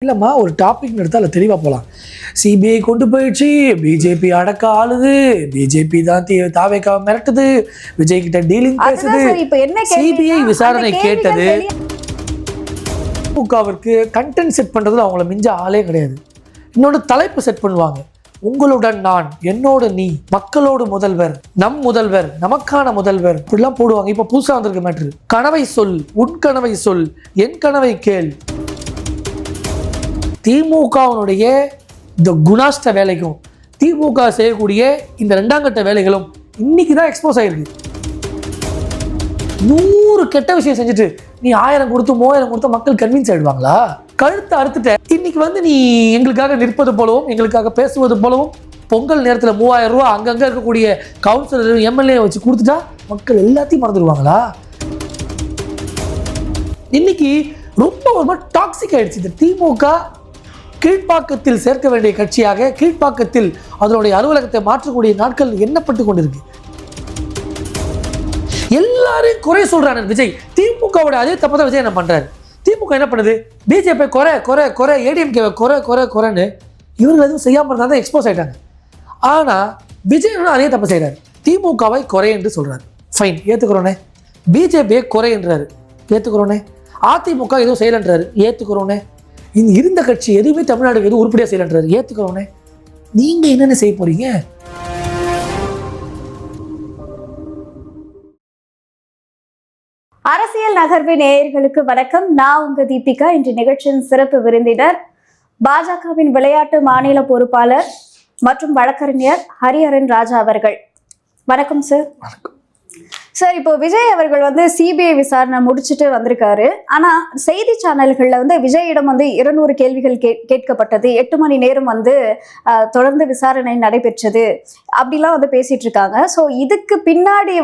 இல்லைம்மா, ஒரு டாபிக் எடுத்தால் அதில் தெளிவாக போகலாம். சிபிஐ கொண்டு போயிடுச்சு, பிஜேபி அடக்க ஆளுது, பிஜேபி தான் தாவேக்காவை மிரட்டுது, விஜய் கிட்ட டீலிங் பேசுது, சிபிஐ விசாரணை கேட்டது. திமுகவிற்கு கண்டென்ட் செட் பண்ணுறதுல அவங்கள மிஞ்ச ஆளே கிடையாது. இன்னொன்று தலைப்பு செட் பண்ணுவாங்க. உங்களுடன் நான், என்னோட நீ, மக்களோடு முதல்வர், நம் முதல்வர், நமக்கான முதல்வர், இப்படிலாம் போடுவாங்க. இப்போ புதுசாக வந்திருக்க மேட்ரு, கனவை சொல், உன் கனவை சொல், என் கனவை கேள். திமுகவினுடைய இந்த குணாஷ்ட வேலைக்கும் திமுக செய்யக்கூடிய இந்த இரண்டாம் கட்ட வேலைகளும் இன்னைக்கு தான் எக்ஸ்போஸ் ஆயிருக்கு. 100 கெட்ட விஷயம் செஞ்சுட்டு நீ 1000 கொடுத்து 3000 கொடுத்த மக்கள் கன்வின்ஸ் ஆயிடுவாங்களா? கழுத்தை அறுத்துட்ட. இன்னைக்கு நீ எங்களுக்காக நிற்பது போலவும் எங்களுக்காக பேசுவது போலவும் பொங்கல் நேரத்தில் 3000 ரூபா அங்கங்க இருக்கக்கூடிய கவுன்சிலர் எம்எல்ஏ வச்சு கொடுத்துட்டா மக்கள் எல்லாத்தையும் மறந்துடுவாங்களா? இன்னைக்கு ரொம்ப ஒரு டாக்ஸிக் ஆயிடுச்சு இந்த திமுக. கீழ்ப்பாக்கத்தில் சேர்க்க வேண்டிய கட்சியாக கீழ்ப்பாக்கத்தில் அதனுடைய அலுவலகத்தை மாற்றக்கூடிய நாட்கள் எண்ணப்பட்டு கொண்டிருக்கு. எல்லாரும் குறை சொல்றாங்க விஜய். திமுகவோட அதே தப்பு தான் விஜய் என்ன பண்றாரு. திமுக என்ன பண்ணுது, பிஜேபி குறை குறை குறை, ஏடிஎம்கே குறை குறை குறைன்னு இவர்கள் எதுவும் செய்யாமல் இருந்தால் தான் எக்ஸ்போஸ் ஆயிட்டாங்க. ஆனா விஜய் அதே தப்பு செய்யறாரு. திமுகவை குறை என்று சொல்றாரு, ஃபைன், ஏத்துக்கிறோனே. பிஜேபியை குறை என்றாரு, ஏத்துக்கிறோனே. அதிமுக எதுவும் செய்யலன்றாரு, ஏத்துக்கிறோனே. இருந்த கட்சி எதுவுமே தமிழ்நாடுக்கு எதுவும் உருப்படியா செய்யலன்றாரு, ஏத்துக்கிறோனே. நீங்க என்னென்ன செய்ய போறீங்க? அரசியல் நகர்வு நேயர்களுக்கு வணக்கம். நான் உங்க தீபிகா. இன்று நிகழ்ச்சியின் சிறப்பு விருந்தினர் பாஜகவின் விளையாட்டு மாநில பொறுப்பாளர் மற்றும் வழக்கறிஞர் ஹரிஹரன் ராஜா அவர்கள். வணக்கம் சார். சார், இப்போ விஜய் அவர்கள் சிபிஐ விசாரணை முடிச்சுட்டு வந்திருக்காரு. ஆனா செய்தி சேனல்கள்ல விஜயிடம் 200 கேள்விகள் கேட்கப்பட்டது, 8 மணி நேரம் தொடர்ந்து விசாரணை நடைபெற்றது அப்படிலாம் பேசிட்டு இருக்காங்க. ஸோ இதுக்கு பின்னாடி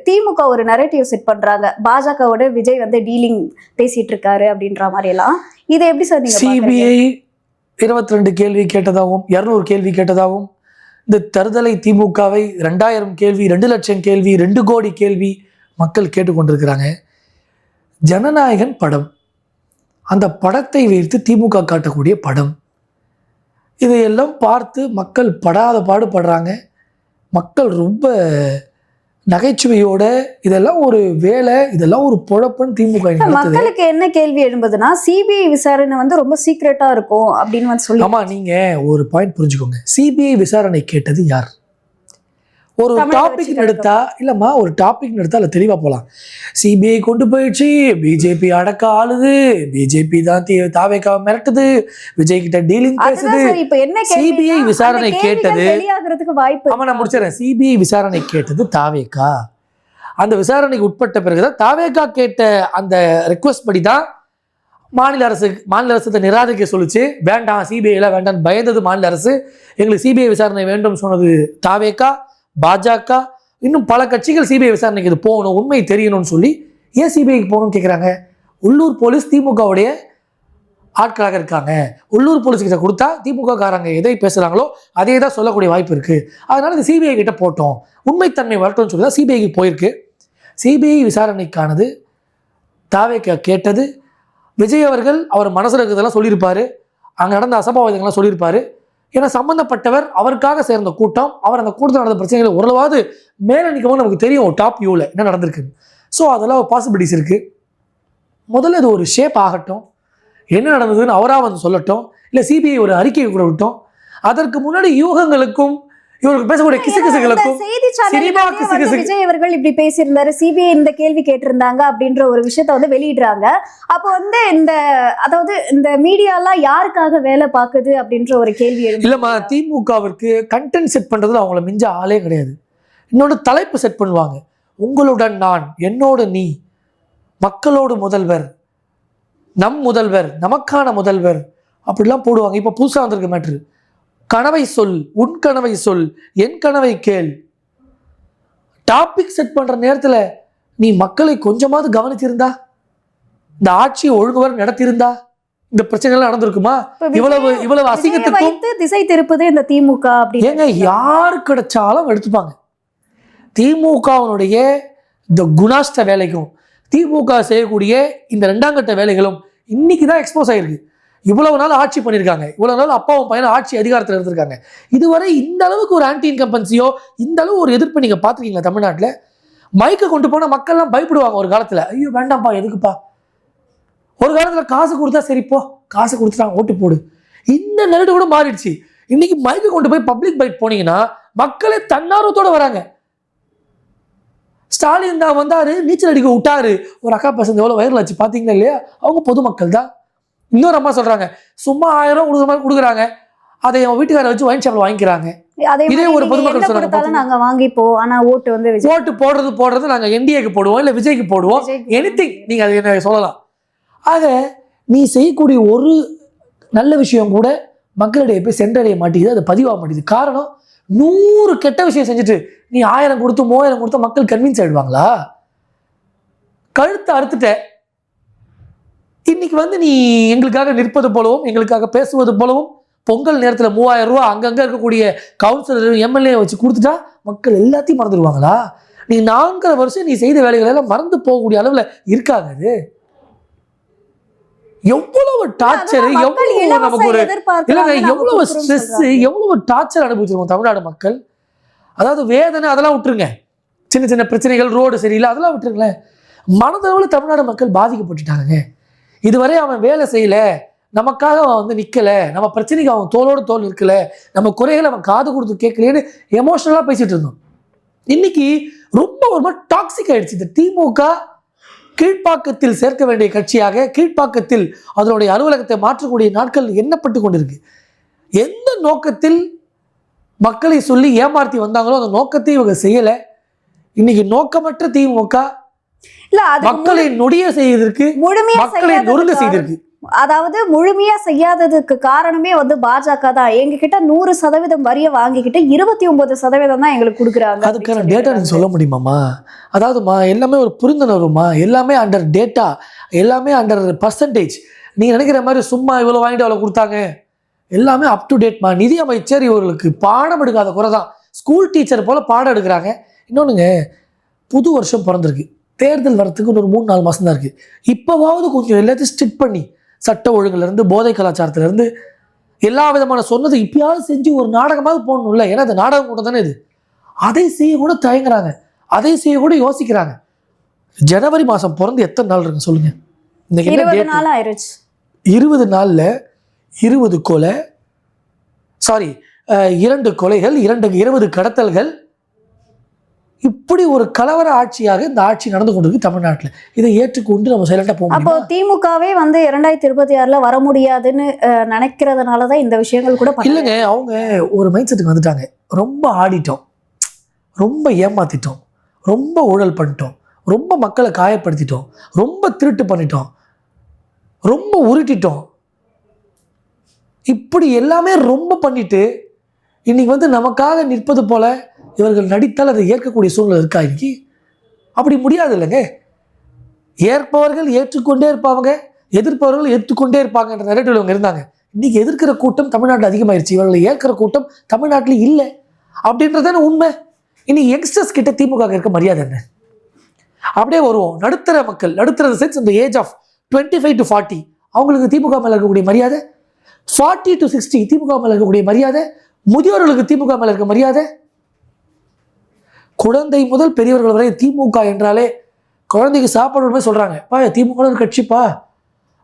திமுக ஒரு நரேட்டிவ் செட் பண்றாங்க, பாஜகவோட விஜய் டீலிங் பேசிட்டு இருக்காரு அப்படின்ற மாதிரி எல்லாம். இதை எப்படி சார் நீங்க சிபிஐ 22 கேள்வி கேட்டதாகவும் 200 கேள்வி கேட்டதாகவும் இந்த தருதலை திமுகவை 2000 கேள்வி, 2 லட்சம் கேள்வி, 2 கோடி கேள்வி மக்கள் கேட்டுக்கொண்டிருக்கிறாங்க. ஜனநாயகன் படம், அந்த படத்தை வைத்து திமுக காட்டக்கூடிய படம், இதையெல்லாம் பார்த்து மக்கள் படாத பாடுபடுறாங்க. மக்கள் ரொம்ப நகைச்சுவையோட இதெல்லாம் ஒரு வேலை, இதெல்லாம் ஒரு பொழப்புன்னு திமுக. மக்களுக்கு என்ன கேள்வி எழும்புதுன்னா, சிபிஐ விசாரணை ரொம்ப சீக்ரெட்டா இருக்கும் அப்படின்னு சொல்லி. ஆமா, நீங்க ஒரு பாயிண்ட் புரிஞ்சுக்கோங்க. சிபிஐ விசாரணை கேட்டது யார்? ஒரு டாபிக் எடுத்தா இல்லம்மா, ஒரு டாபிக் எடுத்தா அதில் தெளிவா போகலாம். சிபிஐ கொண்டு போயிடுச்சு, பிஜேபி அடக்க ஆளுது, பிஜேபி தான் தாவேக்காவை மிரட்டுது, விஜய் கிட்ட டீலிங் பேசுது. சிபிஐ விசாரணை கேட்டது, ஆமா நான் முடிச்சிடறேன். சிபிஐ விசாரணை கேட்டது தாவேக்கா. அந்த விசாரணைக்கு உட்பட்ட பிறகுதான் தாவேக்கா கேட்ட அந்த ரெக்வஸ்ட் படி தான் மாநில அரசு நிராகரிக்க சொல்லிச்சு. வேண்டாம், சிபிஐல வேண்டாம் பயந்தது மாநில அரசு. எங்களுக்கு சிபிஐ விசாரணை வேண்டும் சொன்னது தாவேக்கா, பாஜக, இன்னும் பல கட்சிகள் சிபிஐ விசாரணைக்கு இது போகணும், உண்மை தெரியணும்னு சொல்லி ஏன் சிபிஐக்கு போகணும்னு கேட்குறாங்க. உள்ளூர் போலீஸ் திமுகவுடைய ஆட்களாக இருக்காங்க. உள்ளூர் போலீஸ் கிட்ட கொடுத்தா திமுக காரங்க எதை பேசுகிறாங்களோ அதே தான் சொல்லக்கூடிய வாய்ப்பு இருக்குது. அதனால இந்த சிபிஐ கிட்ட போட்டோம், உண்மைத்தன்மை வரட்டும்னு சொல்லி தான் சிபிஐக்கு போயிருக்கு. சிபிஐ விசாரணைக்கானது தாவேக்கா கேட்டது. விஜய் அவர்கள் அவர் மனசில் இருக்கிறதெல்லாம் சொல்லியிருப்பார், அங்கே நடந்த அசம்பாவிதங்கள்லாம் சொல்லியிருப்பார். ஏன்னா சம்பந்தப்பட்டவர், அவருக்காக சேர்ந்த கூட்டம், அவர் அந்த கூட்டத்தில் நடந்த பிரச்சனைகளை ஓரளவாவது மேலே நிற்கவும் நமக்கு தெரியும் டாப் வியூவில் என்ன நடந்திருக்குன்னு. ஸோ அதெல்லாம் பாசிபிலிட்டிஸ் இருக்குது. முதல்ல இது ஒரு ஷேப் ஆகட்டும், என்ன நடந்ததுன்னு அவராக சொல்லட்டும், இல்லை சிபிஐ ஒரு அறிக்கையை கூட விட்டோம். அதற்கு முன்னாடி யூகங்களுக்கும் இவருக்கு பேசக்கூடிய கிசுகிசுகளுக்கும் விஜய் அவர்கள் இப்படி பேசியிருந்தாரு, சிபிஐ இந்த கேள்வி கேட்டிருந்தாங்க அப்படின்ற ஒரு விஷயத்த வெளியிடுறாங்க. அப்போ இந்த மீடியாலாம் யாருக்காக வேலை பார்க்குது அப்படின்ற ஒரு கேள்வி இல்லம்மா. திமுகவிற்கு கண்டென்ட் செட் பண்றதுல அவங்கள மிஞ்ச ஆளே கிடையாது. இன்னொன்று தலைப்பு செட் பண்ணுவாங்க. உங்களுடன் நான், என்னோட நீ, மக்களோடு முதல்வர், நம் முதல்வர், நமக்கான முதல்வர், அப்படிலாம் போடுவாங்க. இப்போ புதுசாக வந்திருக்க மேட்ரு, கனவை சொல், உன் கனவை சொல், என் கனவை கேள். டாபிக் செட் பண்ற நேரத்தில் நீ மக்களை கொஞ்சமாவது கவனிச்சிருந்தா, இந்த ஆட்சியை ஒழுங்குவர நடத்தியிருந்தா இந்த பிரச்சனைகள் நடந்திருக்குமா? இவ்வளவு அசிங்கத்துக்கும் திசை திருப்பது இந்த திமுக. ஏங்க, யாரு கிடைச்சாலும் எடுத்துப்பாங்க. திமுகவினுடைய இந்த குணாஷ்ட வேலைக்கும் திமுக செய்யக்கூடிய இந்த இரண்டாம் கட்ட வேலைகளும் இன்னைக்கு தான் எக்ஸ்போஸ் ஆயிருக்கு. இவ்வளவு நாள் ஆட்சி பண்ணியிருக்காங்க, இவ்வளவு நாள் அப்பாவும் பையனும் ஆட்சி அதிகாரத்தில் இருந்திருக்காங்க. இதுவரை இந்த அளவுக்கு ஒரு ஆன்டி இன்கம்பன்சியோ இந்த அளவு ஒரு எதிர்ப்பு நீங்க பார்த்துருக்கீங்களா தமிழ்நாட்டில்? மைக்கை கொண்டு போனா மக்கள்லாம் பயப்படுவாங்க ஒரு காலத்துல, ஐயோ வேண்டாம்ப்பா எதுக்குப்பா. ஒரு காலத்துல காசு கொடுத்தா சரிப்போ, காசு கொடுத்துட்டாங்க ஓட்டு போடு. இந்த நிலைட்டு கூட மாறிடுச்சு. இன்னைக்கு மைக்கை கொண்டு போய் பப்ளிக் பைக் போனீங்கன்னா மக்களே தன்னார்வத்தோட வராங்க. ஸ்டாலின் தான் வந்தாரு, நீச்சல் அடிக்க விட்டாரு, ஒரு அக்கா பசங்க எவ்வளவு வைரல் ஆச்சு பாத்தீங்களா இல்லையா? அவங்க பொதுமக்கள் தான். இன்னொரு அம்மா சொல்றாங்க, சும்மா 1000 ரூபாய் கொடுக்குற மாதிரி கொடுக்குறாங்க, அதை என் வீட்டுக்கார வச்சு ஒயின் ஷாப்ல வாங்கிக்கிறாங்க. இதே ஒரு பொதுமக்கள் சொல்றாங்க, நாங்க வாங்கிப்போம், ஆனா ஓட்டு வந்து ஓட்டு போடுறது நாங்க என்டிஏக்கு போடுவோம், இல்ல விஜய்க்கு போடுவோம், எனிதிங் நீங்க அதை என்ன சொல்லலாம். ஆக நீ செய்யக்கூடிய ஒரு நல்ல விஷயம் கூட மக்களிடையே போய் சென்றடைய மாட்டேங்குது, அது பதிவாக மாட்டேங்குது. காரணம், 100 கெட்ட விஷயம் செஞ்சுட்டு நீ 1000 கொடுத்து 3000 கொடுத்தா மக்கள் கன்வின்ஸ் ஆயிடுவாங்களா? கழுத்தை அறுத்துட்ட. இன்னைக்கு வந்து நீ எங்களுக்காக நிற்பது போலவும் எங்களுக்காக பேசுவது போலவும் பொங்கல் நேரத்தில் 3000 ரூபாய் அங்கங்க இருக்கக்கூடிய கவுன்சிலர் எம்எல்ஏ வச்சு கொடுத்துட்டா மக்கள் எல்லாத்தையும் மறந்துடுவாங்களா? நீ 4 வருஷம் நீ செய்த வேலைகள் எல்லாம் மறந்து போகக்கூடிய அளவுல இருக்காங்க. அது எவ்வளவு டார்ச்சர், எவ்வளவு நமக்கு ஒரு இல்லைங்க, எவ்வளவு ஸ்ட்ரெஸ், எவ்வளவு டார்ச்சர் அனுபவிச்சிருக்கோம் தமிழ்நாடு மக்கள். அதாவது வேதனை அதெல்லாம் விட்டுருங்க, சின்ன சின்ன பிரச்சனைகள், ரோடு சரியில்லை அதெல்லாம் விட்டுருங்களேன். மனதளவில் தமிழ்நாடு மக்கள் பாதிக்கப்பட்டுட்டாங்க. இதுவரை அவன் வேலை செய்யல, நமக்காக அவன் வந்து நிக்கல, நம்ம பிரச்சனைக்கு அவன் தோளோடு தோல் நிற்கல, நம்ம குறைகளை அவன் காது கொடுத்து கேட்கலன்னு எமோஷனலா பேசிட்டு இருந்தோம். இன்னைக்கு ரொம்ப ஒரு மாதிரி டாக்ஸிக் ஆயிடுச்சு. இந்த திமுக கீழ்ப்பாக்கத்தில் சேர்க்க வேண்டிய கட்சியாக கீழ்ப்பாக்கத்தில் அதனுடைய அலுவலகத்தை மாற்றக்கூடிய நாட்கள் எண்ணப்பட்டு கொண்டிருக்கு. எந்த நோக்கத்தில் மக்களை சொல்லி ஏமாற்றி வந்தாங்களோ அந்த நோக்கத்தை இவங்க செய்யல. இன்னைக்கு நோக்கமற்ற திமுக மக்களை நொடிய செய்வதற்கு, மக்களை நொறுங்க செய்திருக்கு. அதாவது முழுமையா செய்யாததுக்கு காரணமே வந்து பாஜக தான். எங்க கிட்ட 100% வரிய வாங்கிக்கிட்டு 29% தான் எங்களுக்கு கொடுக்குறாங்க. அதுக்கான டேட்டா நீங்க சொல்ல முடியுமாமா? அதாவதுமா எல்லாமே ஒரு புரிந்துணர்வுமா, எல்லாமே அண்டர் டேட்டா, எல்லாமே அண்டர் பர்சன்டேஜ். நீங்க நினைக்கிற மாதிரி சும்மா இவ்வளவு வாங்கிட்டு அவ்வளவு கொடுத்தாங்க, எல்லாமே அப் டு டேட்மா. நிதி அமைச்சர் இவர்களுக்கு பாடம் எடுக்காத குறை தான். ஸ்கூல் டீச்சர் போல பாடம் எடுக்கிறாங்க. இன்னொன்னுங்க, புது வருஷம் பிறந்திருக்கு, தேர்தல் வரத்துக்கு ஒரு 3-4 மாசம் தான் இருக்கு. இப்போவாவது கொஞ்சம் எல்லாத்தையும் ஸ்ட்ரிக்ட் பண்ணி சட்ட ஒழுங்குலேருந்து போதை கலாச்சாரத்துலேருந்து எல்லா விதமான சொன்னது இப்பயாவது செஞ்சு ஒரு நாடகமாவது போடணும்ல. ஏன்னா அது நாடகம் கூட தானே இது. அதை செய்ய கூட தயங்குறாங்க, அதை செய்ய கூட யோசிக்கிறாங்க. ஜனவரி மாதம் பிறந்து எத்தனை நாள் இருக்கு சொல்லுங்க? இன்னைக்கு 20 நாள் ஆயிடுச்சு. 20 நாளில் 20 கொலை, சாரி 2 கொலைகள், 20 கடத்தல்கள், இப்படி ஒரு கலவர ஆட்சியாக இந்த ஆட்சி நடந்து கொண்டிருக்கு தமிழ்நாட்டில். இதை ஏற்றுக்கொண்டு நம்ம சைலண்டா போக அப்போ திமுகவே வந்து 2026 வர முடியாதுன்னு நினைக்கிறதுனால தான் இந்த விஷயங்கள் கூட இல்லைங்க. அவங்க ஒரு மைண்ட் செட்டுக்கு வந்துட்டாங்க. ரொம்ப ஆடிட்டோம், ரொம்ப ஏமாத்திட்டோம், ரொம்ப ஊழல் பண்ணிட்டோம், ரொம்ப மக்களை காயப்படுத்திட்டோம், ரொம்ப திருட்டு பண்ணிட்டோம், ரொம்ப உருட்டிட்டோம், இப்படி எல்லாமே ரொம்ப பண்ணிட்டு இன்னைக்கு வந்து நமக்காக நிற்பது போல இவர்கள் நடித்தால் அதை ஏற்கக்கூடிய சூழ்நிலை இருக்கா? இன்னைக்கு அப்படி முடியாது இல்லைங்க. ஏற்பவர்கள் ஏற்றுக்கொண்டே இருப்பாங்க, எதிர்ப்பவர்கள் ஏற்றுக்கொண்டே இருப்பாங்க என்ற நரேட்டிவ்ல இவங்க இருந்தாங்க. இன்னைக்கு எதிர்க்கிற கூட்டம் தமிழ்நாட்டில் அதிகமாயிருச்சு, இவர்களை ஏற்கிற கூட்டம் தமிழ்நாட்டில் இல்லை அப்படின்றதான உண்மை. இன்னைக்கு யங்ஸ்டர்ஸ் கிட்ட திமுக இருக்க மரியாதை என்ன? அப்படியே வருவோம், நடுத்தர மக்கள், நடுத்தர சென்ஸ் இந்த ஏஜ் ஆஃப் 25 to 40 அவங்களுக்கு திமுக மேல இருக்கக்கூடிய மரியாதை, 40 to 60 திமுக மேல இருக்கக்கூடிய மரியாதை, முதியோர்களுக்கு திமுக மேல இருக்க மரியாதை, குழந்தை முதல் பெரியவர்கள் வரை திமுக என்றாலே குழந்தைக்கு சாப்பாடு சொல்றாங்க, பா திமுக ஒரு கட்சிப்பா,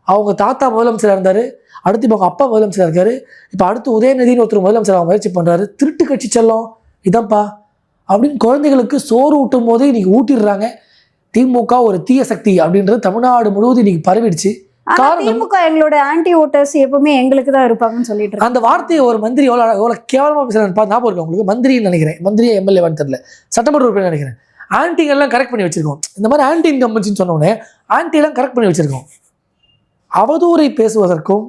அவங்க தாத்தா முதலமைச்சராக இருந்தாரு, அடுத்து இப்போ அவங்க அப்பா முதலமைச்சராக இருக்காரு, இப்போ அடுத்து உதயநிதினு ஒருத்தர் முதலமைச்சராக முயற்சி பண்றாரு, திருட்டு கட்சி செல்லம் இதான்ப்பா அப்படின்னு குழந்தைகளுக்கு சோறு ஊட்டும் போதே இன்னைக்கு ஊட்டிடுறாங்க. திமுக ஒரு தீய சக்தி அப்படின்றது தமிழ்நாடு முழுவதும் இன்னைக்கு பரவிடுச்சு. திமுக எங்களோட ஆன்டி ஓட்டர்ஸ் எப்பவுமே எங்களுக்கு தான் இருப்பாங்கன்னு சொல்லிட்டு அந்த வார்த்தையை ஒரு மந்திரி எவ்வளவு கேவலமா பேசுறாரு ஞாபகம் இருக்கு உங்களுக்கு? மந்திரின்னு நினைக்கிறேன், மந்திரியா எம்எல்ஏவான்னு தெரியல, சட்டமன்ற உறுப்பினர் நினைக்கிறேன். ஆன்டிங்கெல்லாம் கரெக்ட் பண்ணி வச்சிருக்கோம். இந்த மாதிரி ஆன்டி இன்கம்பன்சின்னு சொன்னோடனே ஆன்டி எல்லாம் கரெக்ட் பண்ணி வச்சிருக்கோம். அவதூறை பேசுவதற்கும்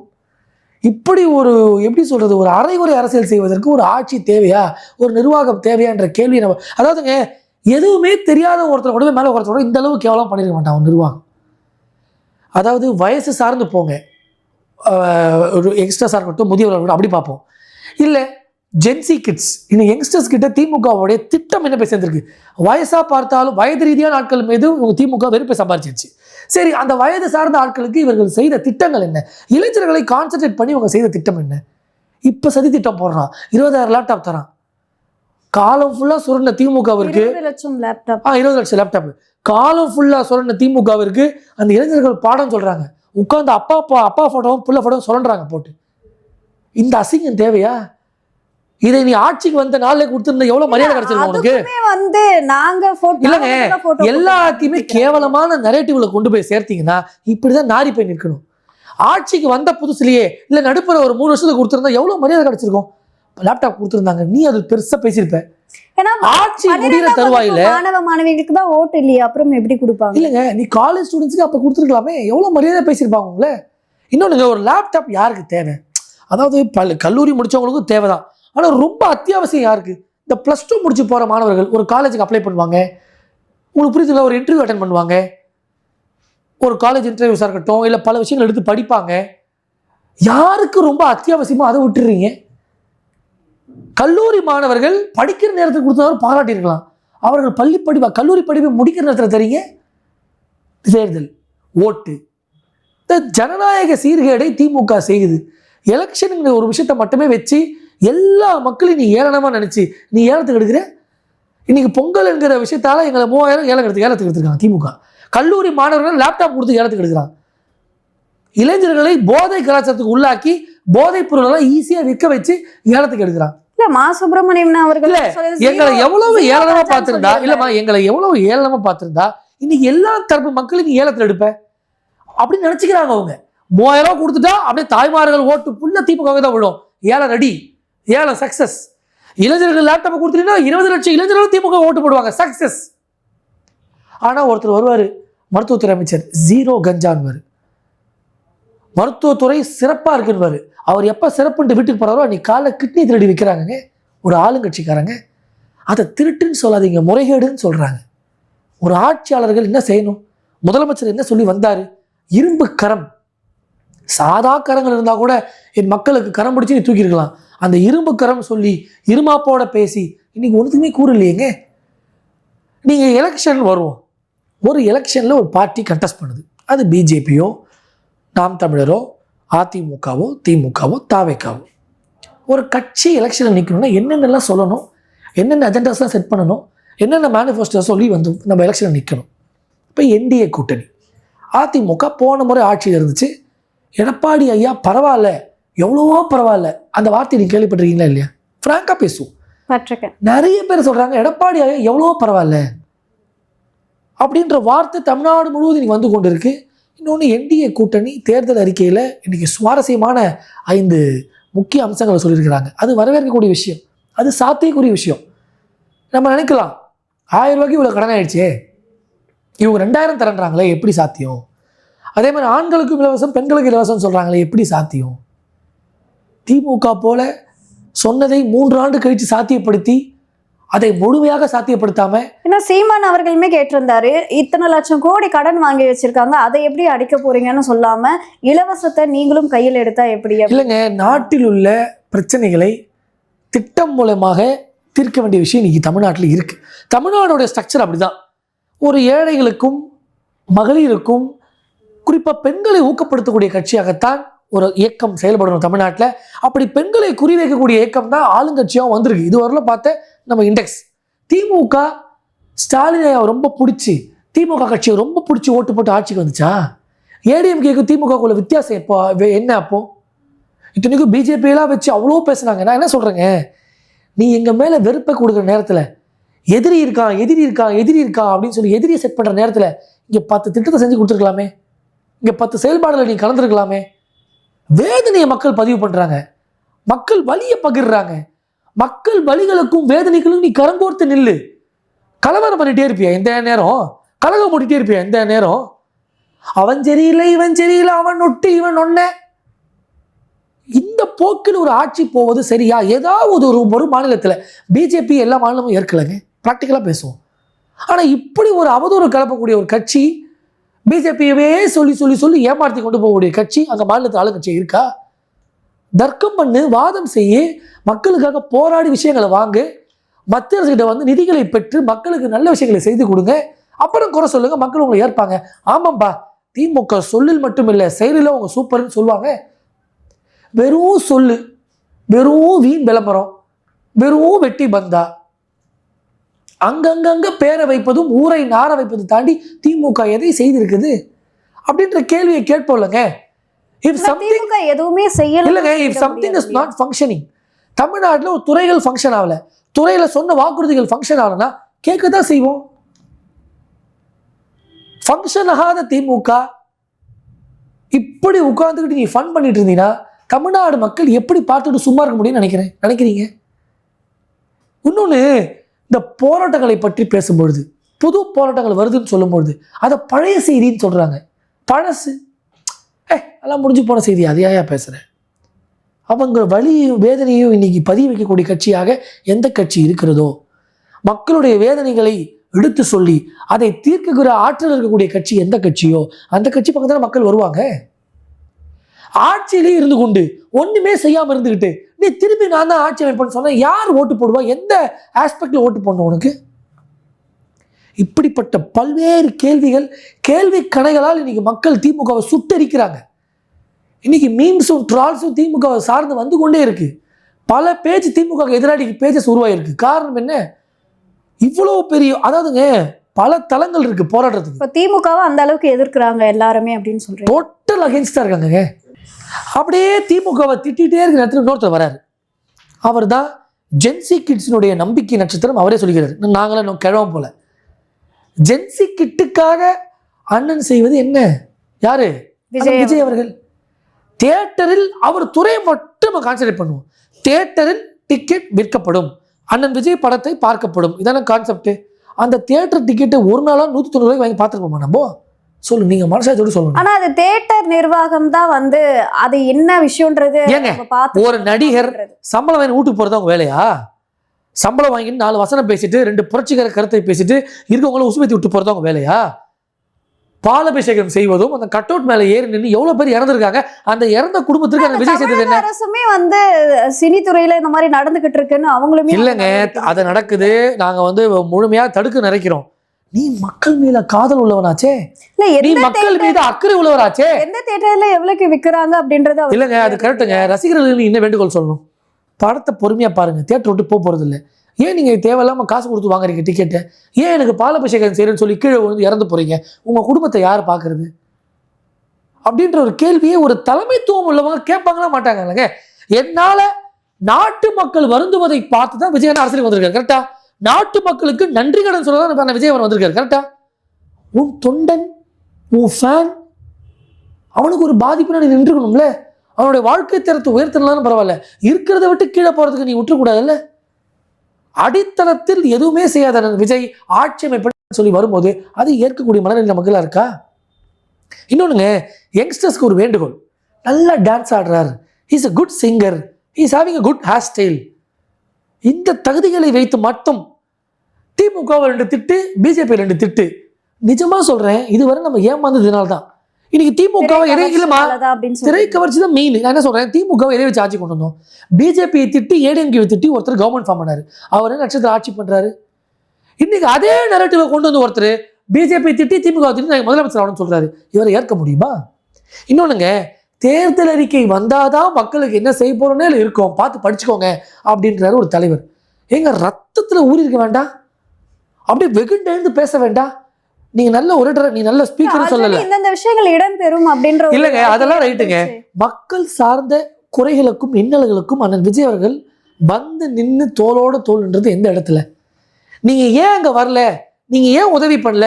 இப்படி ஒரு எப்படி சொல்றது, ஒரு அரைகுறை அரசியல் செய்வதற்கு ஒரு ஆட்சி தேவையா, ஒரு நிர்வாகம் தேவையா என்ற கேள்வி நம்ம, அதாவதுங்க எதுவுமே தெரியாத ஒருத்தர் கூட மேலே ஒருத்தரோட இந்த அளவு கேவலம் பண்ணிருக்க மாட்டான் ஒரு நிர்வாகம். அதாவது வயசு சார்ந்து போங்க, ஒரு யங்ஸ்டர்ஸாக இருக்கட்டும், முதியவர்கள் அப்படி பார்ப்போம். இல்லை ஜென்சி கிட்ஸ் இன்னும் யங்ஸ்டர்ஸ் கிட்ட திமுகவுடைய திட்டம் என்ன போய் சேர்ந்திருக்கு? வயசா பார்த்தாலும் வயது ரீதியான ஆட்கள் மீது திமுக வெறுப்பை சம்பாதிச்சிருச்சு. சரி, அந்த வயது சார்ந்த ஆட்களுக்கு இவர்கள் செய்த திட்டங்கள் என்ன? இளைஞர்களை கான்சென்ட்ரேட் பண்ணி இவங்க செய்த திட்டம் என்ன? இப்போ சதி திட்டம் போடுறான், 20,000 லேப்டாப் தரான். காலம் ஃபுல்லாக சுரண்ட திமுகவிற்கு 20 லட்சம் லேப்டாப் 20 லட்சம் லேப்டாப் காலம் ஃபுல்லாக சுரண்ட திமுகவிற்கு அந்த இளைஞர்கள் பாடம் சொல்றாங்க. உட்காந்து அப்பா ஃபோட்டோவும் புள்ள ஃபோட்டோவும் சுரண்டுறாங்க போட்டு. இந்த அசிங்கம் தேவையா? இதை நீ ஆட்சிக்கு வந்த நாள்ல கொடுத்திருந்த எவ்வளவு மரியாதை கிடைச்சிருக்கும் உனக்கு? வந்து நாங்க இல்லங்க, எல்லாத்தையுமே கேவலமான நரேட்டிவ்ல கொண்டு போய் சேர்த்தீங்கன்னா இப்படிதான் நாரி போய் நிற்கணும். ஆட்சிக்கு வந்த புதுசுலயே இல்ல நடுப்புற ஒரு 3 வருஷத்துக்கு கொடுத்திருந்தா எவ்வளவு மரியாதை கிடைச்சிருக்கும்? லேப்டாப் கொடுத்திருந்தாங்க, நீ அது பெருசா பேசியிருப்ப. ஆட்சி முடிகிற தருவாயில மாணவ மாணவிகளுக்கு தான் ஓட்டு இல்லையா, அப்புறம் எப்படி கொடுப்பாங்க? இல்லங்க, நீ காலேஜ் ஸ்டூடெண்ட்ஸ்க்கு அப்ப கொடுத்துருக்கலாமே, எவ்வளவு மரியாதை பேசியிருப்பாங்க உங்களை. இன்னொன்னு, ஒரு லேப்டாப் யாருக்கு தேவை? அதாவது கல்லூரி முடிச்சவங்களுக்கும் தேவைதான். ஆனால் ரொம்ப அத்தியாவசியம் யாருக்கு? இந்த +2 முடிச்சு போகிற மாணவர்கள் ஒரு காலேஜுக்கு அப்ளை பண்ணுவாங்க, உங்களுக்கு புரியுதுல, ஒரு இன்டர்வியூ அட்டன் பண்ணுவாங்க, ஒரு காலேஜ் இன்டர்வியூஸாக இருக்கட்டும், இல்லை பல விஷயங்கள் எடுத்து படிப்பாங்க. யாருக்கு ரொம்ப அத்தியாவசியமோ அதை விட்டுறீங்க. கல்லூரி மாணவர்கள் படிக்கிற நேரத்துக்கு கொடுத்தவரை பாராட்டியிருக்கலாம். அவர்கள் கல்லூரி படிப்பை முடிக்கிற நேரத்தில் தரீங்க. தேர்தல், ஓட்டு, இந்த ஜனநாயக சீர்கேடை திமுக செய்யுது. எலெக்ஷனுங்கிற ஒரு விஷயத்தை மட்டுமே வச்சு எல்லா மக்களையும் நீ ஏளனமா நினைச்சு நீ ஏலத்துக்கு எடுக்கிற. இன்னைக்கு பொங்கல் என்கிற விஷயத்தால எங்களை 3000 ஏலத்துக்கு எடுத்துருக்காங்க திமுக. கல்லூரி மாணவர்கள் லேப்டாப் கொடுத்து ஏலத்துக்கு எடுக்கிறாங்க. இளைஞர்களை போதை கலாச்சாரத்துக்கு உள்ளாக்கி போதைப் பொருளெல்லாம் ஈஸியா விற்க வச்சு ஏலத்துக்கு எடுக்கிறாங்க. மா சுப்பிரமணியம் அவர்கள் எங்களை எவ்வளவு ஏளனமா பார்த்திருந்தா, இல்லம்மா எங்களை எவ்வளவு ஏளனமா பார்த்திருந்தா இன்னைக்கு எல்லா தரப்பு மக்களும் நீ ஏலத்துல எடுப்ப அப்படின்னு நினைச்சுக்கிறாங்க அவங்க. 3000 ரூபாய் கொடுத்துட்டா அப்படியே தாய்மார்கள் ஓட்டு புள்ள திமுக தான் விழும். ஏலம் ரெடி, ஏலம் சக்சஸ். இளைஞர்கள் லேப்டாப் கொடுத்துட்டீங்கன்னா 20 லட்சம் இளைஞர்கள் திமுக ஓட்டு போடுவாங்க, சக்சஸ். ஆனா ஒருத்தர் வருவாரு, மருத்துவத்துறை அமைச்சர், 0 கஞ்சான்வாரு, மருத்துவத்துறை சிறப்பா இருக்குன்னு. அவர் எப்ப சிறப்புன்ட்டு வீட்டுக்கு போறாரோ அன்னைக்கு காலைல கிட்னி திருடி வைக்கிறாங்க ஒரு ஆளுங்கட்சிக்காரங்க. அதை திருட்டுன்னு சொல்லாதீங்க, முறைகேடுன்னு சொல்றாங்க. ஒரு ஆட்சியாளர்கள் என்ன செய்யணும்? முதலமைச்சர் என்ன சொல்லி வந்தாரு? இரும்பு கரம், சாதா கரங்கள் இருந்தா கூட என் மக்களுக்கு கரம் பிடிச்சி நீ தூக்கிருக்கலாம். அந்த இரும்பு கரம் சொல்லி இருமாப்போட பேசி இன்னைக்கு ஒன்றுக்குமே கூறு இல்லையேங்க. நீங்க எலெக்ஷன் வருவோம், ஒரு எலெக்ஷன்ல ஒரு பார்ட்டி கண்டெஸ்ட் பண்ணுது, அது பிஜேபியோ நாம் தமிழரோ அதிமுகவோ திமுகவோ தாவேக்காவோ. ஒரு கட்சி எலெக்ஷனில் நிற்கணும்னா என்னென்னலாம் சொல்லணும், என்னென்ன அஜெண்டாஸ்லாம் செட் பண்ணணும், என்னென்ன மேனிஃபெஸ்டோ சொல்லி வந்து நம்ம எலெக்ஷனில் நிற்கணும். இப்போ என்டிஏ கூட்டணி, அதிமுக போன முறை ஆட்சியில் இருந்துச்சு. எடப்பாடி ஐயா பரவாயில்ல, எவ்வளவோ பரவாயில்ல, அந்த வார்த்தை நீங்க கேள்விப்பட்டிருக்கீங்களா இல்லையா? ஃப்ராங்கா பேசுவோம். நிறைய பேர் சொல்றாங்க எடப்பாடி ஐயா எவ்வளவோ பரவாயில்ல அப்படின்ற வார்த்தை தமிழ்நாடு முழுவதும் இன்னைக்கு வந்து கொண்டு இருக்கு. இன்னொன்று, என்டிஏ கூட்டணி தேர்தல் அறிக்கையில் இன்னைக்கு சுவாரஸ்யமான 5 முக்கிய அம்சங்களை சொல்லியிருக்கிறாங்க. அது வரவேற்கக்கூடிய விஷயம், அது சாத்தியக்கூடிய விஷயம். நம்ம நினைக்கலாம் 1000 ரூபாய்க்கு இவ்வளோ கடன் ஆயிடுச்சே, இவங்க 2000 தரன்றாங்களே எப்படி சாத்தியம்? அதே மாதிரி ஆண்களுக்கும் இலவசம் பெண்களுக்கு இலவசம் சொல்றாங்களே எப்படி சாத்தியம்? திமுக போல சொன்னதை 3 ஆண்டு கழிச்சு சாத்தியப்படுத்தி அதை முழுமையாக சாத்தியப்படுத்தாம, ஏன்னா சீமான் அவர்களுமே கேட்டிருந்தாரு, இத்தனை லட்சம் கோடி கடன் வாங்கி வச்சிருக்காங்க, அதை எப்படி அடிக்க போறீங்கன்னு சொல்லாம இலவசத்தை நீங்களும் கையில் எடுத்தா எப்படி? இல்லைங்க, நாட்டில் உள்ள பிரச்சனைகளை திட்டம் மூலமாக தீர்க்க வேண்டிய விஷயம் இன்னைக்கு தமிழ்நாட்டில் இருக்கு. தமிழ்நாடோட ஸ்ட்ரக்சர் அப்படிதான். ஒரு ஏழைகளுக்கும் மகளிருக்கும் குறிப்பாக பெண்களை ஊக்கப்படுத்தக்கூடிய கட்சியாகத்தான் ஒரு இயக்கம் செயல்படணும் தமிழ்நாட்டில். அப்படி பெண்களை குறிவைக்கக்கூடிய இயக்கம் தான் ஆளுங்கட்சியாக வந்திருக்கு. இதுவரையிலும் பார்த்த நம்ம இண்டெக்ஸ். திமுக ஸ்டாலினை ரொம்ப பிடிச்சி, திமுக கட்சியை ரொம்ப பிடிச்சி ஓட்டு போட்டு ஆட்சிக்கு வந்துச்சா? ஏடிஎம்கேக்கு திமுகக்குள்ள வித்தியாசம் எப்போ என்ன? அப்போ இத்தனைக்கும் பிஜேபியெல்லாம் வச்சு அவ்வளோ பேசுனாங்க. நான் என்ன சொல்கிறேங்க, நீ எங்கள் மேலே வெறுப்பை கொடுக்குற நேரத்தில் எதிரி இருக்கான் அப்படின்னு சொல்லி எதிரியை செட் பண்ணுற நேரத்தில் இங்கே 10 திட்டத்தை செஞ்சு கொடுத்துருக்கலாமே, இங்கே 10 செயல்பாடுகளை நீ கலந்துருக்கலாமே. வேதனையை மக்கள் பதிவு பண்ணுறாங்க, மக்கள் வலியை பகிர்றாங்க. மக்கள் வலிகளுக்கும் வேதனைகளுக்கும் நீ கரங்கோர்த்து நில்லு. கலவரம் பண்ணிட்டே இருப்பியா எந்த நேரம்? கலகம் போட்டுட்டே இருப்பியா எந்த நேரம்? அவன் சரியில்லை இவன் சரியில்லை, அவன் நொட்டு இவன் ஒன்ன. இந்த போக்கில் ஒரு ஆட்சி போவது சரியா? ஏதாவது ஒரு மாநிலத்தில் பிஜேபி எல்லா மாநிலமும் ஏற்கலைங்க, ப்ராக்டிக்கலாக பேசுவோம். ஆனால் இப்படி ஒரு அவதூறு கலப்பக்கூடிய ஒரு கட்சி, பிஜேபியவே சொல்லி சொல்லி சொல்லி ஏமாற்றி கொண்டு போகக்கூடிய கட்சி அங்கே மாநிலத்தில் ஆளுங்கட்சி இருக்கா? தர்க்கம் பண்ணு, வாதம் செய்ய, மக்களுக்காக போராடி விஷயங்களை வாங்கு, மத்திய அரசுகிட்ட வந்து நிதிகளை பெற்று மக்களுக்கு நல்ல விஷயங்களை செய்து கொடுங்க, அப்புறம் குறை சொல்லுங்க, மக்கள் உங்களை ஏற்பாங்க. ஆமாம்பா, திமுக சொல்லில் மட்டும் இல்லை செயலில் அவங்க சூப்பர்னு சொல்லுவாங்க. வெறும் சொல்லு, வெறும் வீண் விளம்பரம், வெறும் வெட்டி பந்தா, அங்கங்க பேரை வைப்பதும் ஊரை நார வைப்பது தாண்டி திமுக எதை செய்திருக்குது அப்படின்ற கேள்வியை கேட்போம்லங்க. இஃப் சம்திங் எதுவுமே செய்யல இல்லைங்க, if something is not functioning, தமிழ்நாட்டில் ஒரு துறைகள் ஃபங்க்ஷன் ஆகல, துறையில சொன்ன வாக்குறுதிகள் ஃபங்க்ஷன் ஆகலன்னா கேட்க தான் செய்வோம். ஃபங்க்ஷன் ஆகாத திமுக இப்படி உட்கார்ந்துக்கிட்டு நீ ஃபன் பண்ணிட்டு இருந்தீங்கன்னா தமிழ்நாடு மக்கள் எப்படி பார்த்துட்டு சும்மா இருக்க முடியும்னு நினைக்கிறீங்க. இன்னொன்று, இந்த போராட்டங்களை பற்றி பேசும்பொழுது, புது போராட்டங்கள் வருதுன்னு சொல்லும்பொழுது அதை பழைய செய்தின்னு சொல்றாங்க. பழசு எல்லாம் முடிஞ்சு போன செய்தி, அதையா பேசுறேன். அவங்க வலியும் வேதனையும் இன்னைக்கு பதிய வைக்கக்கூடிய கட்சியாக எந்த கட்சி இருக்கிறதோ, மக்களுடைய வேதனைகளை எடுத்து சொல்லி அதை தீர்க்குகிற ஆற்றல் இருக்கக்கூடிய கட்சி எந்த கட்சியோ அந்த கட்சி பக்கத்தில் மக்கள் வருவாங்க. ஆட்சியிலே இருந்து கொண்டு ஒண்ணுமே செய்யாம இருந்துகிட்டு நீ திருப்பி நான் தான் ஆட்சி அமைப்பேன்னு சொன்னா யார் ஓட்டு போடுவா? எந்த ஆஸ்பெக்ட்ல ஓட்டு போடணும் உனக்கு? இப்படிப்பட்ட பல்வேறு கேள்விகள், கேள்வி கணைகளால் இன்னைக்கு மக்கள் திமுகவை சுட்டரிக்கிறாங்க. இன்னைக்கு மீம்ஸும் ட்ரால்ஸும் திமுகவை சார்ந்து வந்து கொண்டே இருக்கு. பல பேஜ் திமுக எதிராளி பேஜஸ் உருவாயிருக்கு. காரணம் என்ன? இவ்வளவு பெரிய, அதாவதுங்க பல தளங்கள் இருக்கு போராடுறதுக்கு. இப்போ திமுகவை அந்த அளவுக்கு எதிர்க்கிறாங்க எல்லாருமே அப்படின்னு சொல்றேன். டோட்டல் அகேன்ஸ்டா இருக்காங்க. அப்படியே திமுகவை திட்டிகிட்டே இருக்கிற நேரத்தில் இன்னொருத்தர் வராரு. அவர் தான் ஜென்சி கிட்ஸினுடைய நம்பிக்கை நட்சத்திரம். அவரே சொல்லிக்கிறார், நாங்களாம் கிழவ போல. ஜென்சி கிட்டுக்காக அண்ணன் செய்வது என்ன? யாரு? விஜய் அவர்கள். தியேட்டரில் அவர் துறையை மட்டும் கான்சென்ட்ரேட் பண்ணுவோம். தியேட்டரில் டிக்கெட் விற்கப்படும், அண்ணன் விஜய் படத்தை பார்க்கப்படும், இதான கான்செப்ட். அந்த தியேட்டர் டிக்கெட்டை ஒரு நாளா 190 ரூபாய்க்கு வாங்கி பார்த்துருப்போமா நம்ம? சொல்லு, நீங்க மனசாட்சியோட சொல்லணும். ஆனா அது தியேட்டர் நிர்வாகம் தான் வந்து அது என்ன விஷயம்ன்றது. ஒரு நடிகர் சம்பளம் வாங்கி வீட்டுக்கு போறது அவங்க வேலையா? சம்பளம் வாங்கிட்டு 4 வசனம் பேசிட்டு 2 புரட்சிகர கருத்தை பேசிட்டு இருக்கவங்கள உசுமேத்தி விட்டு போறது அவங்க வேலையா? பாலபிஷேகம் செய்வதும் அந்த கட் அவுட் மேல ஏறி நின்று எவ்வளவு பேர் இறந்துருக்காங்க. அந்த இறந்த குடும்பத்துக்கு அந்த விஜய் செய்தது என்ன? அரசுமே வந்து சினித்துறையில இந்த மாதிரி நடந்துகிட்டு இருக்குன்னு அவங்களுமே இல்லைங்க, அது நடக்குது. நாங்க வந்து முழுமையா தடுக்க நினைக்கிறோம். நீ மக்கள் மேல காதல் உள்ளவனாச்சே, நீ மக்கள் மீது அக்கறை உள்ளவராச்சே. எந்த தியேட்டர்ல எவ்வளவுக்கு விற்கிறாங்க அப்படின்றது இல்லைங்க, அது கரெக்டுங்க. ரசிகர்களுக்கு என்ன வேண்டுகோள் சொல்லணும்? படத்தை பொறுமையா பாருங்க, தியேட்டர் விட்டு போறது இல்லை. ஏன் நீங்க தேவையில்லாம காசு கொடுத்து வாங்குறீங்க டிக்கெட்டை? ஏன் எனக்கு பாலபிஷேகம் செய்யறேன்னு சொல்லி கீழே வந்து இறந்து போறீங்க? உங்க குடும்பத்தை யார் பாக்குறது அப்படின்ற ஒரு கேள்வியை ஒரு தலைமைத்துவம் உள்ளவங்க கேட்பாங்களா மாட்டாங்க. என்னால நாட்டு மக்கள் வருந்துவதை பார்த்து தான் விஜயன் அரசியல் வந்திருக்காரு. கரெக்டா? நாட்டு மக்களுக்கு நன்றி கடன் சொல்லதான் விஜய் வந்திருக்காரு. கரெக்டா? உன் தொண்டன், உன் ஃபேன், அவனுக்கு ஒரு பாதிப்பு நீ நின்றுக்கணும்ல. அவனுடைய வாழ்க்கை தரத்தை உயர்த்தலாம் பரவாயில்ல, இருக்கிறத விட்டு கீழே போறதுக்கு நீ விட்டுக்கூடாதுல்ல. அடித்தளத்தில் எதுவுமே செய்யாத விஜய் ஆட்சி அமைப்பு சொல்லி வரும்போது அது ஏற்கக்கூடிய மனநிலை மக்களா இருக்கா? இன்னொன்னுங்க, யங்ஸ்டர்ஸ்க்கு ஒரு வேண்டுகோள். நல்லா டான்ஸ் ஆடுறாரு, is a good singer, is having a good hair style. இந்த தகுதிகளை வைத்து மட்டும் திமுக 2 திட்டு, பிஜேபி 2 திட்டு. நிஜமா சொல்றேன், இதுவரை நம்ம ஏமாந்ததுனால்தான் இன்னைக்கு திமுக திரை கவர்ச்சி தான் மெயின். நான் என்ன சொல்றேன், திமுக எதை வச்சு ஆட்சி கொண்டு வந்தோம்? பிஜேபி திட்டி, ஏடிஎம்கே திட்டி ஒருத்தர் கவர்மெண்ட் ஃபார்ம் பண்ணாரு, அவர் நட்சத்திர ஆட்சி பண்றாரு. இன்னைக்கு அதே நரேட்டிவை கொண்டு வந்து ஒருத்தர் பிஜேபி திட்டி திமுக திட்டி நான் முதலமைச்சர் ஆகணும்னு சொல்றாரு. இவரை ஏற்க முடியுமா? இன்னொன்னுங்க, தேர்தல் அறிக்கை வந்தாதான் மக்களுக்கு என்ன செய்ய போறோன்னே இருக்கும், பார்த்து படிச்சுக்கோங்க அப்படின்றாரு ஒரு தலைவர். எங்க ரத்தத்துல ஊறி இருக்க வேண்டாம்? அப்படியே வெகுண்டெழுந்து பேச வேண்டாம்? நீங்க நல்ல ஒரு நீ நல்ல ஸ்பீக்கர் சொல்லல, இந்த விஷயங்கள் இடம்பெறும் அப்படின்ற இல்லங்க, அதெல்லாம் ரைட்டுங்க. மக்கள் சார்ந்த குறைகளுக்கும் இன்னல்களுக்கும் அண்ணன் விஜய் அவர்கள் வந்து நின்று தோளோட தோல்ன்றது எந்த இடத்துல? நீங்க ஏன் அங்க வரல, நீங்க ஏன் உதவி பண்ணல,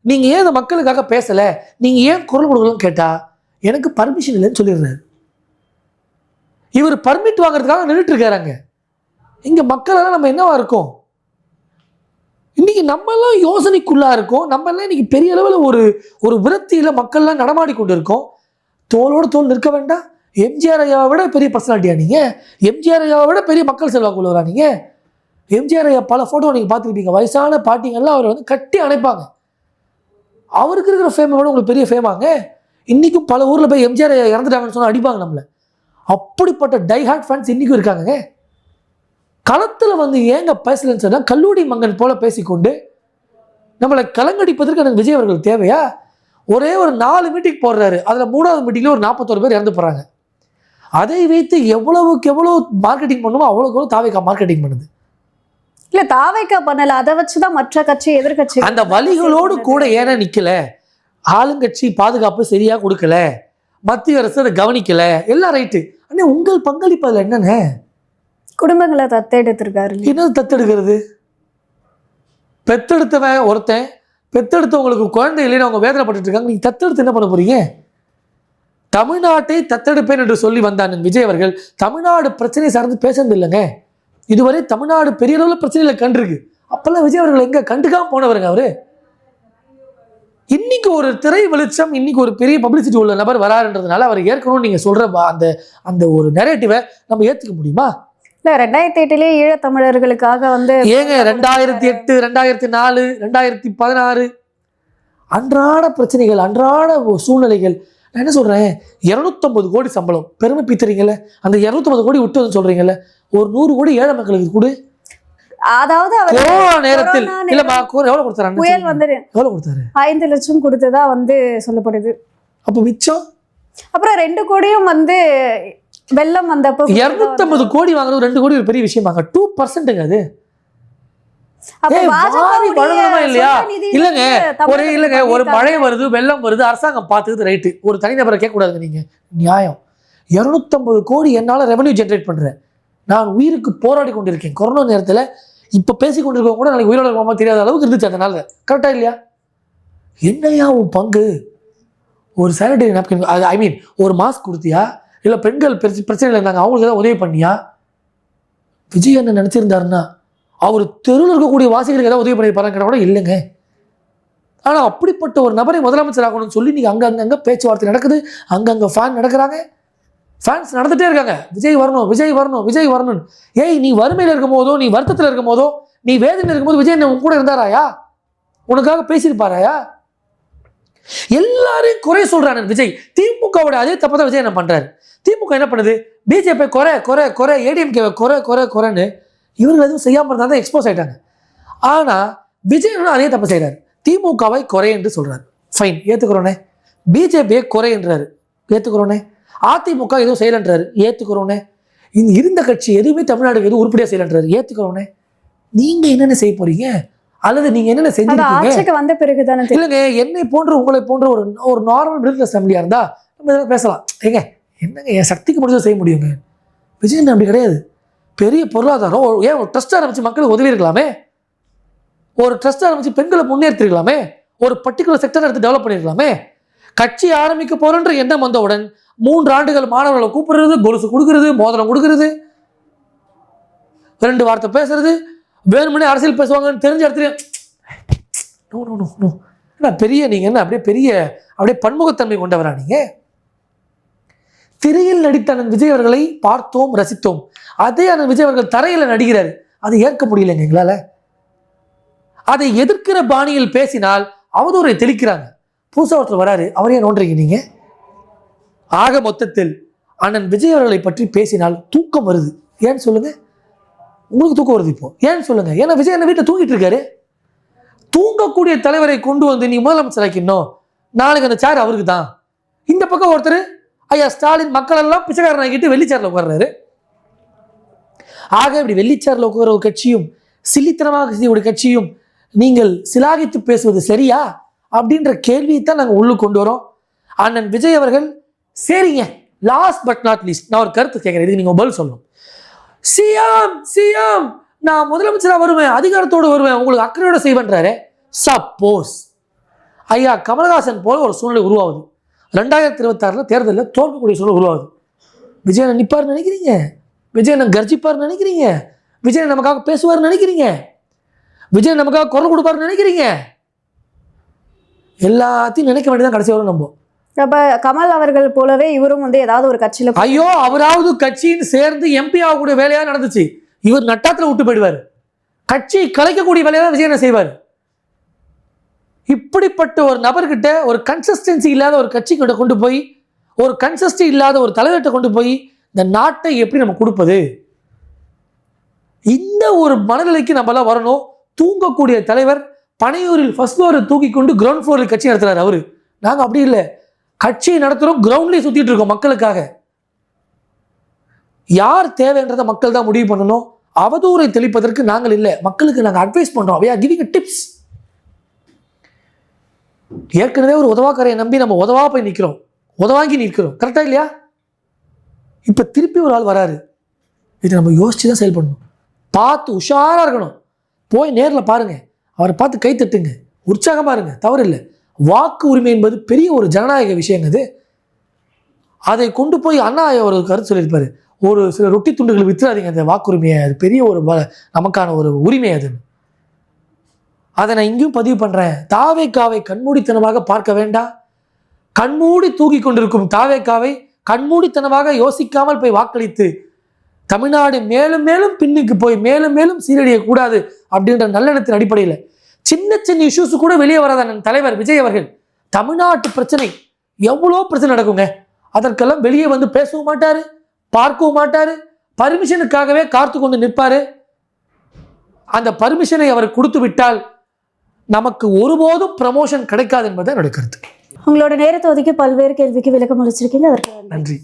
நீங்க ஏன் இந்த மக்களுக்காக பேசல, நீங்க ஏன் குரல் கொடுக்கலன்னு கேட்டா எனக்கு பர்மிஷன் இல்லைன்னு சொல்லிடுறாரு. இவர் பர்மிட் வாங்குறதுக்காக நின்றுட்டு இருக்காங்க. இங்க மக்கள் நம்ம என்னவா இருக்கோம்? இன்னைக்கு நம்மெல்லாம் யோசனைக்குள்ளா இருக்கோம். நம்ம எல்லாம் இன்னைக்கு பெரிய அளவில் ஒரு விரக்தியில மக்கள்லாம் நடமாடி கொண்டு இருக்கோம். தோளோட தோல் நிற்க வேண்டாம்? எம்ஜிஆர் ஐயாவை விட பெரிய பர்சனாலிட்டியா நீங்க? எம்ஜிஆர் ஐயாவை விட பெரிய மக்கள் செல்வாக்கு உள்ளவரா நீங்க? எம்ஜிஆர் ஐயா பல போட்டோ நீங்க பார்த்துருப்பீங்க. வயசான பாட்டிங்கெல்லாம் அவரை வந்து கட்டி அணைப்பாங்க. அவருக்கு இருக்கிற ஃபேமை விட உங்களுக்கு பெரிய ஃபேமாங்க. இன்னைக்கும் பல ஊர்ல போய் எம்ஜிஆர் ஐயா இறந்துட்டாங்கன்னு சொன்னா அடிப்பாங்க நம்மள. அப்படிப்பட்ட டைஹார்ட் ஃபேன்ஸ் இன்னைக்கும் இருக்காங்க. களத்துல வந்து ஏங்க பேசலன்னு சொன்னா கல்லூரி மங்கன் போல பேசிக்கொண்டு நம்மளை கலங்கடிப்பதற்கு எனக்கு விஜய் அவர்கள் தேவையா? ஒரே ஒரு 4 மீட்டிங் போடுறாரு, அதுல 3வது மீட்டிங்ல ஒரு 41 பேர் இறந்து போறாங்க. அதை வைத்து எவ்வளவுக்கு எவ்வளவு மார்க்கெட்டிங் பண்ணுமோ அவ்வளவுக்கு எவ்வளவு தாவேகா மார்க்கெட்டிங் பண்ணுது. இல்ல தாவேக்கா பண்ணல, அதை வச்சுதான் மற்ற கட்சி எதிர்கட்சி அந்த வலிகளோடு கூட ஏன்னா நிக்கல, ஆளுங்கட்சி பாதுகாப்பு சரியா கொடுக்கல, மத்திய அரசு அதை கவனிக்கல, எல்லாம் ரைட்டு. அண்ணே உங்கள் பங்களிப்பு அதுல என்னன்னு? குடும்பங்களை தத்தெடுத்திருக்காரு. என்ன தத்தெடுக்கிறது? பெத்தெடுத்தவன் ஒருத்தன், பெத்தெடுத்தவங்களுக்கு குழந்தை இல்லைன்னு அவங்க வேதனைப்பட்டு இருக்காங்க. நீங்க தத்தெடுத்து என்ன பண்ண போறீங்க? தமிழ்நாட்டை தத்தெடுப்பேன் என்று சொல்லி வந்தான் விஜய் அவர்கள். தமிழ்நாடு பிரச்சனை சார்ந்து பேசுறது இல்லைங்க. இதுவரை தமிழ்நாடு பெரிய அளவில் பிரச்சனைகளை கண்டிருக்கு. அப்பெல்லாம் விஜய் அவர்கள் எங்க கண்டுக்காம போனவருங்க அவரு. இன்னைக்கு ஒரு திரை வெளிச்சம், இன்னைக்கு ஒரு பெரிய பப்ளிசிட்டி உள்ள நபர் வராருன்றதுனால அவர் ஏற்கனவே நீங்க சொல்ற அந்த அந்த ஒரு நரேட்டிவை நம்ம ஏத்துக்க முடியுமா? இல்ல 2008 ஈழத்தமிழர்களுக்காக வந்து ஏங்க 2008, 2004, 2016 அன்றாட பிரச்சனைகள், அன்றாட சூழ்நிலைகள். நான் என்ன சொல்றேன், 250 கோடி சம்பளம் பெருமை பீத்துறீங்கல்ல, அந்த 250 கோடி விட்டு சொல்றீங்கல்ல, ஒரு 100 கோடி ஏழை மக்களுக்கு கொடு. அதாவது கொரோனா நேரத்தில் இல்லம்மா, எவ்வளவு கொடுத்தாரு? புயல் வந்து எவ்வளவு கொடுத்தாரு? 5 லட்சம் கொடுத்ததா வந்து சொல்லப்படுது. அப்ப மிச்சம் அப்புறம் 2 கோடியும் வந்து வெள்ளம் வந்தப்போ 250 கோடி வாங்குறது 2 கோடி ஒரு பெரிய விஷயமாங்க. 2%ங்க அது. இல்லையா? இல்லங்க ஒரு மழை வருது, வெள்ளம் வருது, அரசாங்கம் பார்த்துக்குது, ரைட்டு. ஒரு தனிநபரை கேட்க கூடாதுங்க நீங்க, நியாயம். 250 கோடி என்னால ரெவன்யூ ஜென்ரேட் பண்றேன். நான் உயிருக்கு போராடி கொண்டிருக்கேன். கொரோனா நேரத்துல இப்ப பேசி கொண்டிருக்கவங்க கூட நாளைக்கு உயிரோட இருக்கோமா தெரியாத அளவுக்கு இருந்துச்சு அந்த நாள்ல. கரெக்டா இல்லையா? என்னையா உன் பங்கு? ஒரு சானிடரி நாப்கின், ஐ மீன் ஒரு மாஸ்க் கொடுத்தியா? இல்ல பெண்கள் பிரச்சனைகள் இருந்தாங்க அவங்களுக்கு ஏதாவது உதவி பண்ணியா? விஜய் என்ன நினைச்சிருந்தாருன்னா அவர் தெருவில் இருக்கக்கூடிய வாசிகளுக்கு ஏதாவது உதவி பண்ணியிருப்பாரு கூட இல்லைங்க. ஆனா அப்படிப்பட்ட ஒரு நபரை முதலமைச்சர் ஆகணும்னு சொல்லி நீங்க அங்கங்க பேச்சுவார்த்தை நடக்குது, அங்கங்க ஃபேன் நடக்கிறாங்க, ஃபேன்ஸ் நடந்துட்டே இருக்காங்க. விஜய் வரணும், விஜய் வரணும், விஜய் வரணும். ஏய், நீ வறுமையில் இருக்கும் போதோ, நீ வருத்தத்தில் இருக்கும் போதோ, நீ வேதனையில் இருக்கும்போது விஜய் உன் கூட இருந்தாராயா? உனக்காக பேசியிருப்பாராயா? எல்லாரையும் குறை சொல்றானு விஜய். திமுகவோட அதே தப்பு தான் விஜய் என்ன பண்றாரு. திமுக என்ன பண்ணுது? பிஜேபி குறை குறை குறை, ஏடிஎம்கே குறை குறை குறைன்னு இவர்கள் எதுவும் செய்யாமல் இருந்தால் தான் எக்ஸ்போஸ் ஆயிட்டாங்க. ஆனா விஜய் அதே தப்பு செய்யறாரு. திமுகவை குறை என்று சொல்றாரு, ஃபைன், ஏத்துக்கிறோனே. பிஜேபியை குறை என்றாரு, ஏத்துக்கிறோனே. அதிமுக எதுவும் செய்யலன்றாரு, ஏத்துக்கிறோனே. இருந்த கட்சி எதுவுமே தமிழ்நாடுக்கு எதுவும் உருப்படியா செய்யலன்றாரு, ஏத்துக்கிறோனே. நீங்க என்னென்ன செய்ய போறீங்க? அல்லது நீங்க என்னென்ன செஞ்சீங்க? வந்த பிறகுதானே இல்லைங்க, என்னை போன்ற உங்களை போன்ற ஒரு நார்மல் மிடில் கிளாஸ் ஃபேமிலியா இருந்தா நம்ம இதெல்லாம் பேசலாம். ஏங்க என்னங்க என் சக்திக்கு முடிஞ்சதை செய்ய முடியுங்க. விஜய் அப்படி கிடையாது. பெரிய பொருளாதாரம், ஏன் ஒரு ட்ரஸ்ட் ஆரம்பிச்சு மக்களுக்கு உதவி இருக்கலாமே, ஒரு ட்ரஸ்ட் ஆரம்பிச்சு பெண்களை முன்னேற்றிருக்கலாமே, ஒரு பர்டிகுலர் செக்டர் எடுத்து டெவலப் பண்ணிருக்கலாமே. கட்சி ஆரம்பிக்க போறன்ற எண்ணம் வந்தவுடன் 3 ஆண்டுகள் மாணவர்களை கூப்பிடுறது, கொலுசு கொடுக்கறது, மோதிரம் கொடுக்கறது, 2 வார்த்தை பேசுறது, வேணுமனே அரசியல் பேசுவாங்கன்னு தெரிஞ்ச இடத்துல என்ன பெரிய நீங்க என்ன அப்படியே பன்முகத்தன்மை கொண்டவரா நீங்க? திரையில் நடித்த அண்ணன் விஜய் அவர்களை பார்த்தோம், ரசித்தோம். அதே அண்ணன் விஜய் அவர்கள் தரையில நடிக்கிறாரு, அதை ஏற்க முடியலைங்க எங்களால. அதை எதிர்க்கிற பாணியில் பேசினால் அவதூறை தெளிக்கிறாங்க. புதுசா ஒருத்தர் வராரு, அவரையே நோன்றீங்க நீங்க. ஆக மொத்தத்தில் அண்ணன் விஜய் அவர்களை பற்றி பேசினால் தூக்கம் வருது. ஏன்னு சொல்லுங்க? உங்களுக்கு தூக்கம் வருது இப்போ, ஏன்னு சொல்லுங்க? ஏன்னா விஜய் என்ன வீட்டில் தூங்கிட்டு இருக்காரு. தூங்கக்கூடிய தலைவரை கொண்டு வந்து நீ முதலமைச்சர் ஆக்கிடணும், நாளைக்கு அந்த சேர் அவருக்கு தான். இந்த பக்கம் ஒருத்தர் ஐயா ஸ்டாலின் மக்கள் எல்லாம் பிச்சைக்காரன் ஆகிட்டு வெள்ளிச்சேரில் உட்கார்றாரு. ஆக இப்படி வெள்ளிச்சேரில் உட்கார ஒரு கட்சியும் சில்லித்தனமாக செய்யக்கூடிய கட்சியும் நீங்கள் சிலாகித்து பேசுவது சரியா அப்படின்ற கேள்வியை தான் நாங்கள் உள்ளுக்கு கொண்டு வரோம். அண்ணன் விஜய் அவர்கள் சரிங்க, லாஸ்ட் பட் நாட் லீஸ்ட் நான் ஒரு கருத்து கேட்குறேன், இதுக்கு நீங்கள் பதில் சொல்லணும். சிஎம் நான் முதலமைச்சராக வருவேன், அதிகாரத்தோடு வருவேன், உங்களுக்கு அக்கறையோட செய்வேன்றாரு. சப்போஸ் ஐயா கமலஹாசன் போல ஒரு சூழ்நிலை உருவாகுது, 2026 தேர்தலில் தோற்கக்கூடிய சூழ்நிலை உருவாகுது. விஜய் நிற்பார் நினைக்கிறீங்க? விஜய் கர்ஜிப்பார் நினைக்கிறீங்க? விஜய் நமக்காக பேசுவார் நினைக்கிறீங்க? விஜய் நமக்காக குரல் கொடுப்பார் நினைக்கிறீங்க? எல்லாத்தையும் நினைக்க வேண்டியதான் கடைசி வரும் நம்ம. அப்ப கமல் அவர்கள் போலவே இவரும் வந்து ஏதாவது ஒரு கட்சியில, ஐயோ அவராவது கட்சின்னு சேர்ந்து எம்பி ஆகக்கூடிய வேலையா நடந்துச்சு, இவர் நட்டாத்துல விட்டு போயிடுவார். கட்சி கலைக்கக்கூடிய வேலையா விஜய் என்ன செய்வார்? இப்படிப்பட்ட ஒரு நபர்கிட்ட ஒரு கன்சிஸ்டன்சி இல்லாத ஒரு கட்சி கிட்ட கொண்டு போய், ஒரு கன்சிஸ்டன்சி இல்லாத ஒரு தலைவர்கிட்ட கொண்டு போய் இந்த நாட்டை எப்படி நம்ம கொடுப்பது? இந்த ஒரு மனநிலைக்கு நம்மளாம் வரணும். தூங்கக்கூடிய தலைவர் பனையூரில் ஃபர்ஸ்ட் ஃப்ளோரை தூக்கி கொண்டு கிரவுண்ட் ஃப்ளோரில் கட்சி நடத்துறாரு அவரு. நாங்கள் அப்படி இல்லை, கட்சியை நடத்துகிறோம், கிரவுண்ட்லேயே சுற்றிட்டு இருக்கோம் மக்களுக்காக. யார் தேவைன்றதை மக்கள் தான் முடிவு பண்ணணும். அவதூறை தெளிப்பதற்கு நாங்கள் இல்லை, மக்களுக்கு நாங்கள் அட்வைஸ் பண்ணுறோம். we are giving a tips. ஏற்கனவே ஒரு உதவாக்கரையை நம்பி நம்ம உதவா போய் நிற்கிறோம், உதவாங்கி நிற்கிறோம். கரெக்டா இல்லையா? இப்போ திருப்பி ஒரு ஆள் வராரு. இதை நம்ம யோசிச்சு தான் செயல்படணும். பார்த்து உஷாராக இருக்கணும். போய் நேரில் பாருங்க, அவரை பார்த்து கை தட்டுங்க, உற்சாகமாக இருங்க, தவறு இல்லை. வாக்கு உரிமை என்பது பெரிய ஒரு ஜனநாயக விஷயங்க. அது அதை கொண்டு போய் அண்ணா ஒரு கருத்து சொல்லியிருப்பாரு, ஒரு சில ரொட்டி துண்டுகள் வித்துறாதீங்க அந்த வாக்குரிமையை, அது பெரிய ஒரு நமக்கான ஒரு உரிமை. அது அதை நான் இங்கேயும் பதிவு பண்ணுறேன். தாவேக்காவை கண்மூடித்தனமாக பார்க்க வேண்டாம். கண்மூடி தூக்கி கொண்டிருக்கும் தாவேக்காவை கண்மூடித்தனமாக யோசிக்காமல் போய் வாக்களித்து தமிழ்நாடு மேலும் மேலும் பின்னுக்கு போய் மேலும் மேலும் சீரழியக்கூடாது அப்படின்ற நல்லெண்ணத்தின் அடிப்படையில் சின்ன சின்ன இஷ்யூஸ் கூட வெளியே வராத தலைவர் விஜய் அவர்கள் தமிழ்நாட்டு பிரச்சனை எவ்வளோ பிரச்சனை நடக்குங்க, அதற்கெல்லாம் வெளியே வந்து பேசவும் மாட்டாரு, பார்க்கவும் மாட்டாரு. பர்மிஷனுக்காகவே காத்து கொண்டு நிற்பாரு. அந்த பர்மிஷனை அவர் கொடுத்து விட்டால் நமக்கு ஒருபோதும் ப்ரமோஷன் கிடைக்காது என்பதை என்னோட கருத்து. உங்களோட நேரத்தை ஒதுக்கி பல்வேறு கேள்விக்கு விளக்கம் அளிச்சிருக்கீங்க, அதற்கு நன்றி.